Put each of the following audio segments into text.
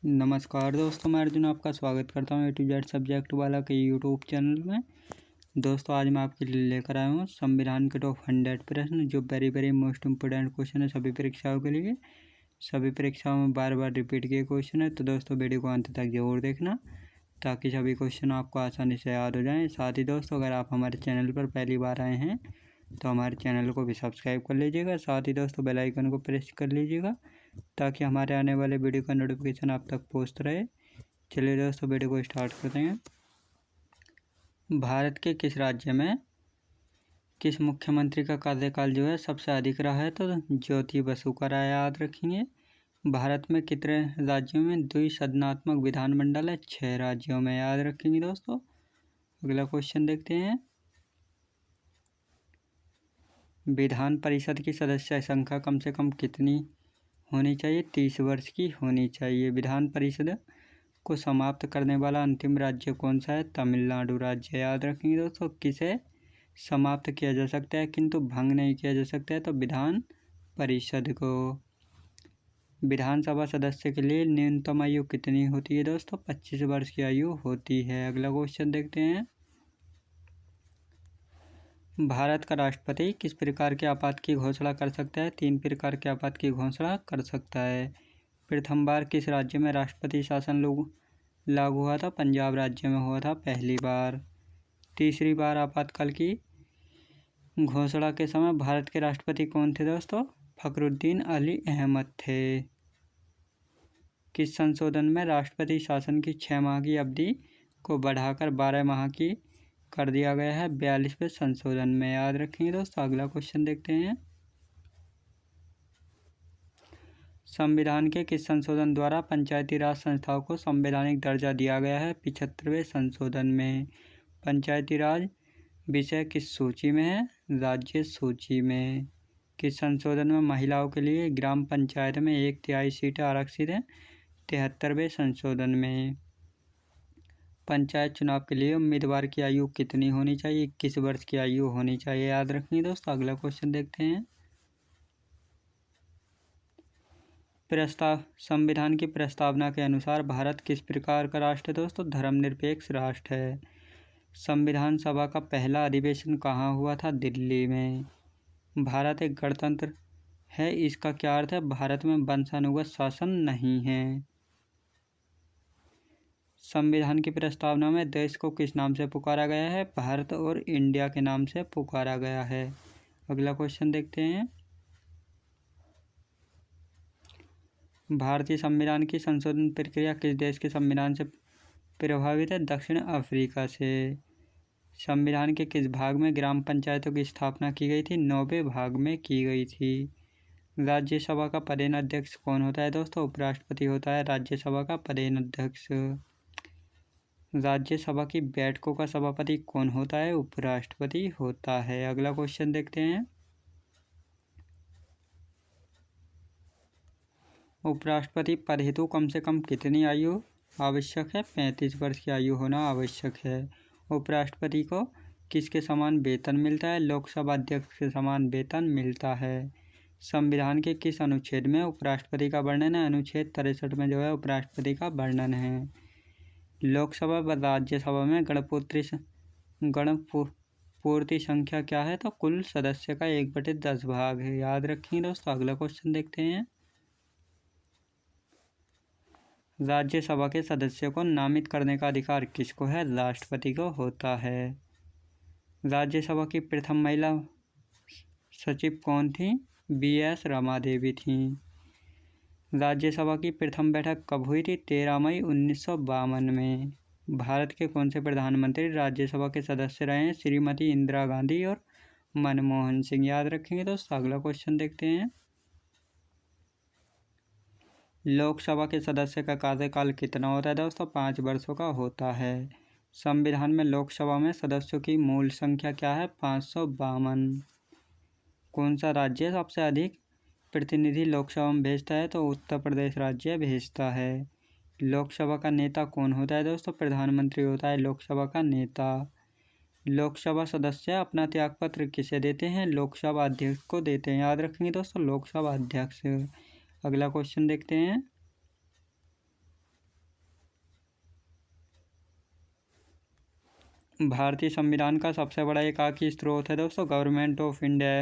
नमस्कार दोस्तों, मैं अर्जुन आपका स्वागत करता हूँ A to Z सब्जेक्ट वाला के यूट्यूब चैनल में। दोस्तों आज मैं आपके लिए लेकर आया हूँ संविधान के टॉप 100 प्रश्न जो वेरी मोस्ट इम्पोर्टेंट क्वेश्चन है सभी परीक्षाओं के लिए। सभी परीक्षाओं में बार बार रिपीट किए क्वेश्चन है, तो दोस्तों वीडियो को अंत तक जरूर देखना ताकि सभी क्वेश्चन आपको आसानी से याद हो जाएँ। साथ ही दोस्तों अगर आप हमारे चैनल पर पहली बार आए हैं तो हमारे चैनल को भी सब्सक्राइब कर लीजिएगा। साथ ही दोस्तों बेल आइकन को प्रेस कर लीजिएगा ताकि हमारे आने वाले वीडियो का नोटिफिकेशन आप तक पहुंचता रहे। चलिए दोस्तों वीडियो को स्टार्ट करते हैं। भारत के किस राज्य में किस मुख्यमंत्री का कार्यकाल जो है सबसे अधिक रहा है? तो ज्योति बसु का राय याद रखेंगे। भारत में कितने राज्यों में द्विसदनात्मक विधानमंडल है? 6 राज्यों में, याद रखेंगे दोस्तों। अगला क्वेश्चन देखते हैं। विधान परिषद की सदस्य संख्या कम से कम कितनी होनी चाहिए? 30 वर्ष की होनी चाहिए। विधान परिषद को समाप्त करने वाला अंतिम राज्य कौन सा है? तमिलनाडु राज्य, याद रखेंगे दोस्तों। किसे समाप्त किया जा सकता है किंतु भंग नहीं किया जा सकता है? तो विधान परिषद को। विधानसभा सदस्य के लिए न्यूनतम आयु कितनी होती है दोस्तों? 25 वर्ष की आयु होती है। अगला क्वेश्चन देखते हैं। भारत का राष्ट्रपति किस प्रकार के आपात की घोषणा कर सकता है? 3 प्रकार के आपात की घोषणा कर सकता है। प्रथम बार किस राज्य में राष्ट्रपति शासन लागू हुआ था? पंजाब राज्य में हुआ था पहली बार। तीसरी बार आपातकाल की घोषणा के समय भारत के राष्ट्रपति कौन थे दोस्तों? फखरुद्दीन अली अहमद थे। किस संशोधन में राष्ट्रपति शासन की 6 माह की अवधि को बढ़ाकर 12 माह की कर दिया गया है? 42वें संशोधन में, याद रखेंगे दोस्तों। अगला क्वेश्चन देखते हैं। संविधान के किस संशोधन द्वारा पंचायती राज संस्थाओं को संवैधानिक दर्जा दिया गया है? 75वें संशोधन में। पंचायती राज विषय किस सूची में है? राज्य सूची में। किस संशोधन में महिलाओं के लिए ग्राम पंचायत में 1/3 सीटें आरक्षित हैं? 73वें संशोधन में। पंचायत चुनाव के लिए उम्मीदवार की आयु कितनी होनी चाहिए? 21 वर्ष की आयु होनी चाहिए, याद रखेंगे दोस्तों। अगला क्वेश्चन देखते हैं। संविधान की प्रस्तावना के अनुसार भारत किस प्रकार का राष्ट्र है दोस्तों? धर्मनिरपेक्ष राष्ट्र है। संविधान सभा का पहला अधिवेशन कहाँ हुआ था? दिल्ली में। भारत एक गणतंत्र है, इसका क्या अर्थ है? भारत में वंशानुगत शासन नहीं है। संविधान की प्रस्तावना में देश को किस नाम से पुकारा गया है? भारत और इंडिया के नाम से पुकारा गया है। अगला क्वेश्चन देखते हैं। भारतीय संविधान की संशोधन प्रक्रिया किस देश के संविधान से प्रभावित है? दक्षिण अफ्रीका से। संविधान के किस भाग में ग्राम पंचायतों की स्थापना की गई थी? 9वें भाग में की गई थी। राज्यसभा का पदेन अध्यक्ष कौन होता है दोस्तों? उपराष्ट्रपति होता है राज्यसभा का पदेन अध्यक्ष। राज्यसभा की बैठकों का सभापति कौन होता है? उपराष्ट्रपति होता है। अगला क्वेश्चन देखते हैं। उपराष्ट्रपति पद हेतु कम से कम कितनी आयु आवश्यक है? 35 वर्ष की आयु होना आवश्यक है। उपराष्ट्रपति को किसके समान वेतन मिलता है? लोकसभा अध्यक्ष के समान वेतन मिलता है। संविधान के किस अनुच्छेद में उपराष्ट्रपति का वर्णन है? अनुच्छेद 63 में जो है उपराष्ट्रपति का वर्णन है। लोकसभा व राज्यसभा में गणपूर्ति संख्या क्या है? तो कुल सदस्य का 1/10 भाग है, याद रखेंगे दोस्तों। अगला क्वेश्चन देखते हैं। राज्यसभा के सदस्यों को नामित करने का अधिकार किसको है? राष्ट्रपति को होता है। राज्यसभा की प्रथम महिला सचिव कौन थी? BS रमा देवी थी। राज्यसभा की प्रथम बैठक कब हुई थी? 13 मई 1952 में। भारत के कौन से प्रधानमंत्री राज्यसभा के सदस्य रहे हैं? श्रीमती इंदिरा गांधी और मनमोहन सिंह, याद रखेंगे दोस्तों। अगला क्वेश्चन देखते हैं। लोकसभा के सदस्य का कार्यकाल कितना होता है दोस्तों? 5 वर्षों का होता है। संविधान में लोकसभा में सदस्यों की मूल संख्या क्या है? 552। कौन सा राज्य सबसे अधिक प्रतिनिधि लोकसभा में भेजता है? तो उत्तर प्रदेश राज्य भेजता है। लोकसभा का नेता कौन होता है दोस्तों? प्रधानमंत्री होता है लोकसभा का नेता। लोकसभा सदस्य अपना त्यागपत्र किसे देते हैं? लोकसभा अध्यक्ष को देते हैं, याद रखेंगे दोस्तों। लोकसभा अध्यक्ष। अगला क्वेश्चन देखते हैं। भारतीय संविधान का सबसे बड़ा एकाकी स्रोत है दोस्तों गवर्नमेंट ऑफ इंडिया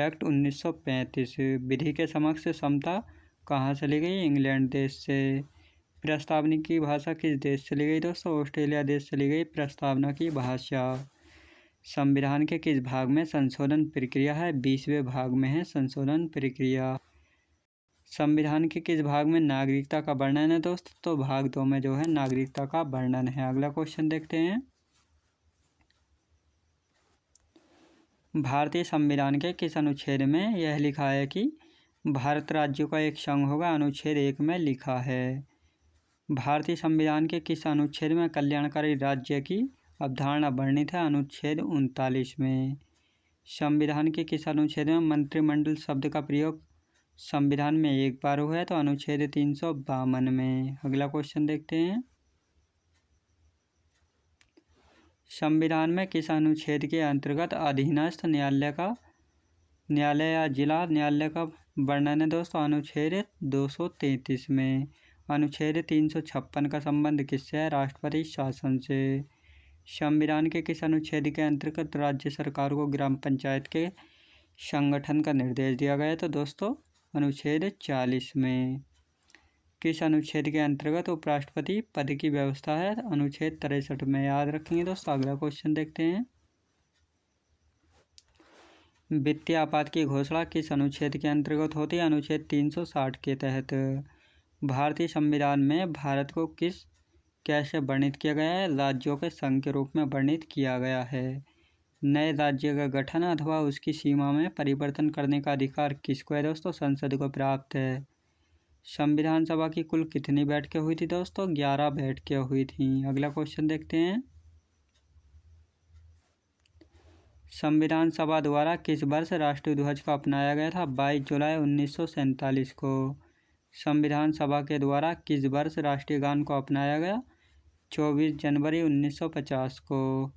एक्ट 1935। विधि के समक्ष समता कहाँ से ली गई? इंग्लैंड देश से। प्रस्तावना की भाषा किस देश से ली गई दोस्तों? ऑस्ट्रेलिया देश से ली गई प्रस्तावना की भाषा। संविधान के किस भाग में संशोधन प्रक्रिया है? 20वें भाग में है संशोधन प्रक्रिया। संविधान के किस भाग में नागरिकता का वर्णन है दोस्तों? तो भाग 2 में जो है नागरिकता का वर्णन है। अगला क्वेश्चन देखते हैं। भारतीय संविधान के किस अनुच्छेद में यह लिखा है कि भारत राज्यों का एक संघ होगा? अनुच्छेद 1 में लिखा है। भारतीय संविधान के किस अनुच्छेद में कल्याणकारी राज्य की अवधारणा वर्णित है? अनुच्छेद 39 में। संविधान के किस अनुच्छेद में मंत्रिमंडल शब्द का प्रयोग संविधान में एक बार हुआ है? तो अनुच्छेद 352 में। अगला क्वेश्चन देखते हैं। संविधान में किस अनुच्छेद के अंतर्गत अधीनस्थ न्यायालय या जिला न्यायालय का वर्णन है दोस्तों? अनुच्छेद 233 में। अनुच्छेद 356 का संबंध किससे है? राष्ट्रपति शासन से। संविधान के किस अनुच्छेद के अंतर्गत राज्य सरकार को ग्राम पंचायत के संगठन का निर्देश दिया गया है? तो दोस्तों अनुच्छेद 40 में। किस अनुच्छेद के अंतर्गत उपराष्ट्रपति पद की व्यवस्था है? अनुच्छेद 63 में। याद रखेंगे दोस्तों। अगला क्वेश्चन देखते हैं। वित्तीय आपात की घोषणा किस अनुच्छेद के अंतर्गत होती है? अनुच्छेद 360 के तहत। भारतीय संविधान में भारत को कैसे वर्णित किया गया है? राज्यों के संघ के रूप में वर्णित किया गया है। नए राज्य का गठन अथवा उसकी सीमा में परिवर्तन करने का अधिकार किसको है दोस्तों? संसद को प्राप्त है। संविधान सभा की कुल कितनी बैठकें हुई थी दोस्तों? 11 बैठकें हुई थी। अगला क्वेश्चन देखते हैं। संविधान सभा द्वारा किस वर्ष राष्ट्रीय ध्वज को अपनाया गया था? 22 जुलाई 1947 को। संविधान सभा के द्वारा किस वर्ष राष्ट्रीय गान को अपनाया गया? 24 जनवरी 1950 को।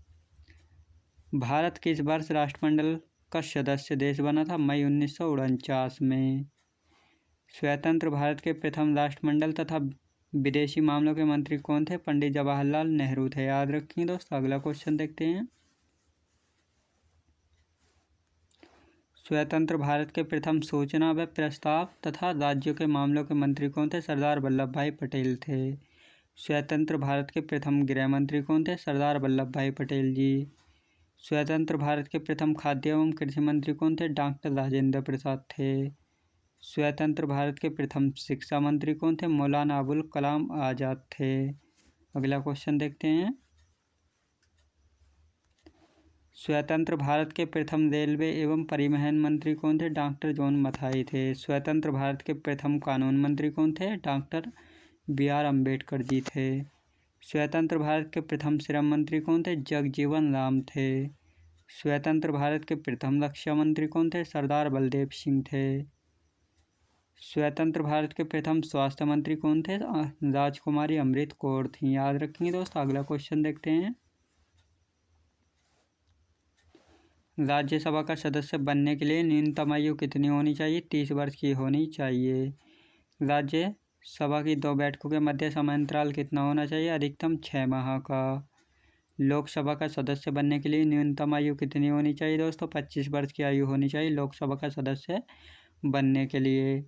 भारत किस वर्ष राष्ट्रमंडल का सदस्य देश बना था? मई 1949 में। स्वतंत्र भारत के प्रथम राष्ट्रमंडल तथा विदेशी मामलों के मंत्री कौन थे? पंडित जवाहरलाल नेहरू थे। याद रखेंगे दोस्तों। अगला क्वेश्चन देखते हैं। स्वतंत्र भारत के प्रथम सूचना व प्रस्ताव तथा राज्यों के मामलों के मंत्री कौन थे? सरदार वल्लभ भाई पटेल थे। स्वतंत्र भारत के प्रथम गृह मंत्री कौन थे? सरदार वल्लभ भाई पटेल जी। स्वतंत्र भारत के प्रथम खाद्य एवं कृषि मंत्री कौन थे? डॉक्टर राजेंद्र प्रसाद थे। स्वतंत्र भारत के प्रथम शिक्षा मंत्री कौन थे? मौलाना अबुल कलाम आज़ाद थे। अगला क्वेश्चन देखते हैं। स्वतंत्र भारत के प्रथम रेलवे एवं परिवहन मंत्री कौन थे? डॉक्टर जॉन मथाई थे। स्वतंत्र भारत के प्रथम कानून मंत्री कौन थे? डॉक्टर BR अम्बेडकर जी थे। स्वतंत्र भारत के प्रथम श्रम मंत्री कौन थे? जगजीवन राम थे। स्वतंत्र भारत के प्रथम रक्षा मंत्री कौन थे? सरदार बलदेव सिंह थे। स्वतंत्र भारत के प्रथम स्वास्थ्य मंत्री कौन थे? राजकुमारी अमृत कौर थी। याद रखेंगे दोस्तों। अगला क्वेश्चन देखते हैं। राज्यसभा का सदस्य बनने के लिए न्यूनतम आयु कितनी होनी चाहिए? 30 वर्ष की होनी चाहिए। राज्यसभा की 2 बैठकों के मध्य समय अंतराल कितना होना चाहिए? अधिकतम 6 माह का। लोकसभा का सदस्य बनने के लिए न्यूनतम आयु कितनी होनी चाहिए दोस्तों? 25 वर्ष की आयु होनी चाहिए लोकसभा का सदस्य बनने के लिए।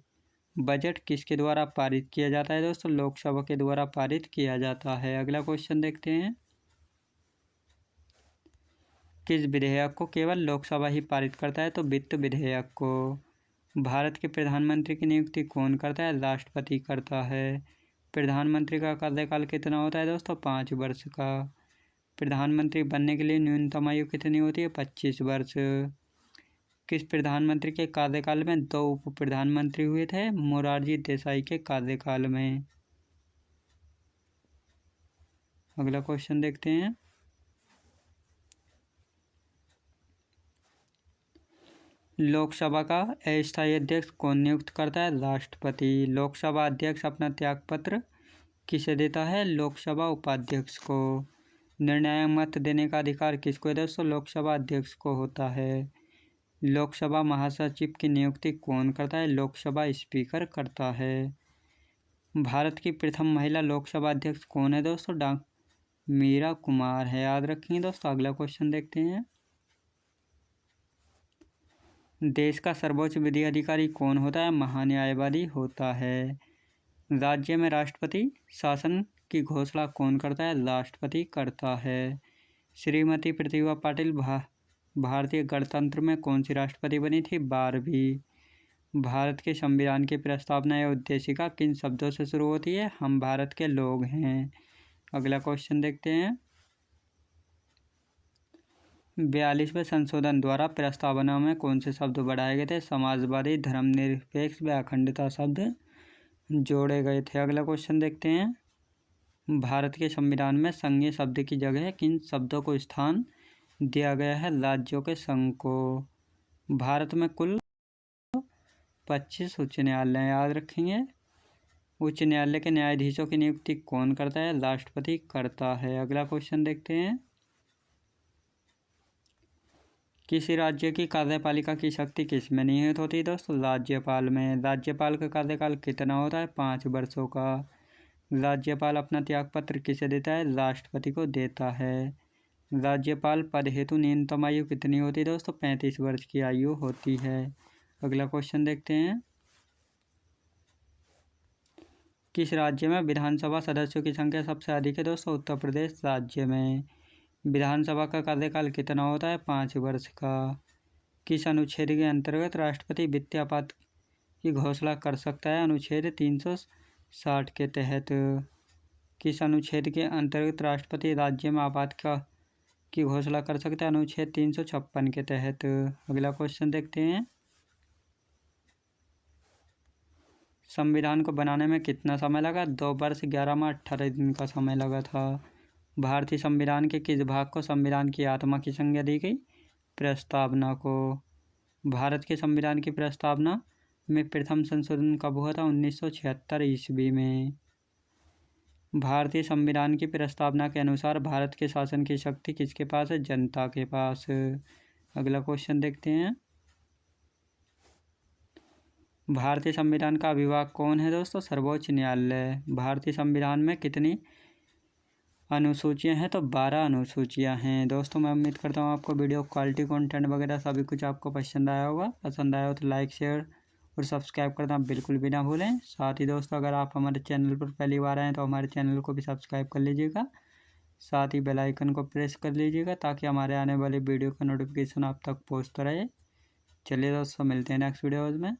बजट किसके द्वारा पारित किया जाता है दोस्तों? लोकसभा के द्वारा पारित किया जाता है। अगला क्वेश्चन देखते हैं। किस विधेयक को केवल लोकसभा ही पारित करता है? तो वित्त विधेयक को। भारत के प्रधानमंत्री की नियुक्ति कौन करता है? राष्ट्रपति करता है। प्रधानमंत्री का कार्यकाल कितना होता है दोस्तों? 5 वर्ष का। प्रधानमंत्री बनने के लिए न्यूनतम आयु कितनी होती है? 25 वर्ष। किस प्रधानमंत्री के कार्यकाल में 2 उप प्रधानमंत्री हुए थे? मोरारजी देसाई के कार्यकाल में। अगला क्वेश्चन देखते हैं। लोकसभा का अस्थायी अध्यक्ष कौन नियुक्त करता है? राष्ट्रपति। लोकसभा अध्यक्ष अपना त्यागपत्र किसे देता है? लोकसभा उपाध्यक्ष को। निर्णायक मत देने का अधिकार किसको है दोस्तों? लोकसभा अध्यक्ष को होता है। लोकसभा महासचिव की नियुक्ति कौन करता है? लोकसभा स्पीकर करता है। भारत की प्रथम महिला लोकसभा अध्यक्ष कौन है दोस्तों? मीरा कुमार है, याद रखेंगे दोस्तों। अगला क्वेश्चन देखते हैं। देश का सर्वोच्च विधि अधिकारी कौन होता है? महान्यायवादी होता है। राज्य में राष्ट्रपति शासन की घोषणा कौन करता है? राष्ट्रपति करता है। श्रीमती प्रतिभा पाटिल भारतीय गणतंत्र में कौन सी राष्ट्रपति बनी थी? 12वीं। भारत के संविधान की प्रस्तावना या उद्देशिका किन शब्दों से शुरू होती है? हम भारत के लोग हैं। अगला क्वेश्चन देखते हैं। 42वें संशोधन द्वारा प्रस्तावना में कौन से शब्द बढ़ाए गए थे? समाजवादी, धर्मनिरपेक्ष व अखंडता शब्द जोड़े गए थे। अगला क्वेश्चन देखते हैं। भारत के संविधान में संघीय शब्द की जगह किन शब्दों को स्थान दिया गया है? राज्यों के संघ को। भारत में कुल 25 उच्च न्यायालय, याद रखेंगे। उच्च न्यायालय के न्यायाधीशों की नियुक्ति कौन करता है? राष्ट्रपति करता है। अगला क्वेश्चन देखते हैं। किसी राज्य की कार्यपालिका की शक्ति किस में निहित होती है दोस्तों? राज्यपाल में। राज्यपाल का कार्यकाल कितना होता है? 5 वर्षों का। राज्यपाल अपना त्यागपत्र किसे देता है? राष्ट्रपति को देता है। राज्यपाल पद हेतु न्यूनतम आयु कितनी होती है दोस्तों? 35 वर्ष की आयु होती है। अगला क्वेश्चन देखते हैं। किस राज्य में विधानसभा सदस्यों की संख्या सबसे अधिक है दोस्तों? उत्तर प्रदेश राज्य में। विधानसभा का कार्यकाल कितना होता है? 5 वर्ष का। किस अनुच्छेद के अंतर्गत राष्ट्रपति वित्तीय आपात की घोषणा कर सकता है? अनुच्छेद 360 के तहत। किस अनुच्छेद के अंतर्गत राष्ट्रपति राज्य में आपात की घोषणा कर सकता है? अनुच्छेद 356 के तहत। अगला क्वेश्चन देखते हैं। संविधान को बनाने में कितना समय लगा? 2 वर्ष 11 माह 18 दिन का समय लगा था। भारतीय संविधान के किस भाग को संविधान की आत्मा की संज्ञा दी गई? प्रस्तावना को। भारत के संविधान की प्रस्तावना में प्रथम संशोधन कब हुआ था? 1976 ईस्वी में। भारतीय संविधान की प्रस्तावना के अनुसार भारत के शासन की शक्ति किसके पास है? जनता के पास। अगला क्वेश्चन देखते हैं। भारतीय संविधान का अभिभावक कौन है दोस्तों? सर्वोच्च न्यायालय। भारतीय संविधान में कितनी अनुसूचियां हैं? तो 12 अनुसूचियां हैं। दोस्तों मैं उम्मीद करता हूँ आपको वीडियो क्वालिटी कंटेंट वगैरह सभी कुछ आपको पसंद आया होगा। पसंद आया हो तो लाइक शेयर और सब्सक्राइब करना बिल्कुल भी ना भूलें। साथ ही दोस्तों अगर आप हमारे चैनल पर पहली बार आएँ तो हमारे चैनल को भी सब्सक्राइब कर लीजिएगा। साथ ही बेल आइकन को प्रेस कर लीजिएगा ताकि हमारे आने वाली वीडियो का नोटिफिकेशन आप तक पहुँचता रहे। चलिए दोस्तों मिलते हैं नेक्स्ट वीडियोज़ में।